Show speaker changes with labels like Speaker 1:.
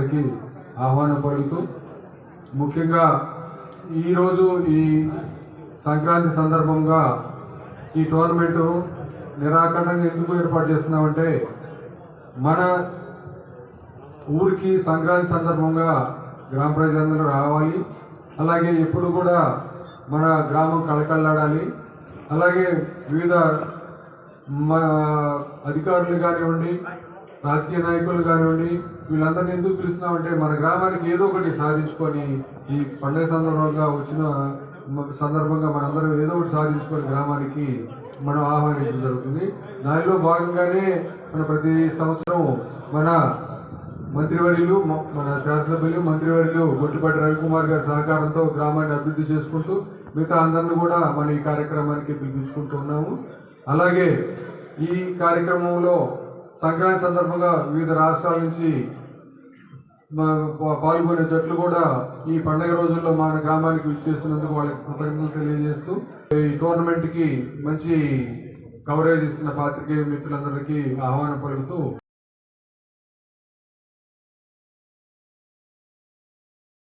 Speaker 1: అందరికీ ఆహ్వానం పలుకుతూ, ముఖ్యంగా ఈరోజు ఈ సంక్రాంతి సందర్భంగా ఈ టోర్నమెంటు నిరాకండంగా ఎందుకు ఏర్పాటు చేస్తున్నామంటే, మన ఊరికి సంక్రాంతి సందర్భంగా గ్రామ ప్రజలందరూ రావాలి, అలాగే ఎప్పుడు కూడా మన గ్రామం కళకళలాడాలి. అలాగే వివిధ అధికారులు కానివ్వండి, రాజకీయ నాయకులు కానివ్వండి, వీళ్ళందరినీ ఎందుకు పిలుస్తున్నామంటే మన గ్రామానికి ఏదో ఒకటి సాధించుకొని, ఈ పండుగ సందర్భంగా మనందరం ఏదో ఒకటి సాధించుకొని గ్రామానికి మనం ఆహ్వానించడం జరుగుతుంది. దానిలో భాగంగానే మన ప్రతి సంవత్సరం మన మంత్రివర్యులు, మన శాసనసభ్యులు మంత్రివర్యులు గొట్టిపాటి రవికుమార్ గారి సహకారంతో గ్రామాన్ని అభివృద్ధి చేసుకుంటూ మిగతా అందరినీ కూడా మన ఈ కార్యక్రమానికి పిలిపించుకుంటూ ఉన్నాము. అలాగే ఈ కార్యక్రమంలో సంక్రాంతి సందర్భంగా వివిధ రాష్ట్రాల నుంచి పాల్గొనే జట్లు కూడా ఈ పండుగ రోజుల్లో మన గ్రామానికి విచ్చేస్తున్నందుకు వాళ్ళకి కృతజ్ఞతలు తెలియజేస్తూ, ఈ టోర్నమెంట్కి మంచి కవరేజ్ ఇస్తున్న పాత్రికేయ మిత్రులందరికీ ఆహ్వానం పలుకుతూ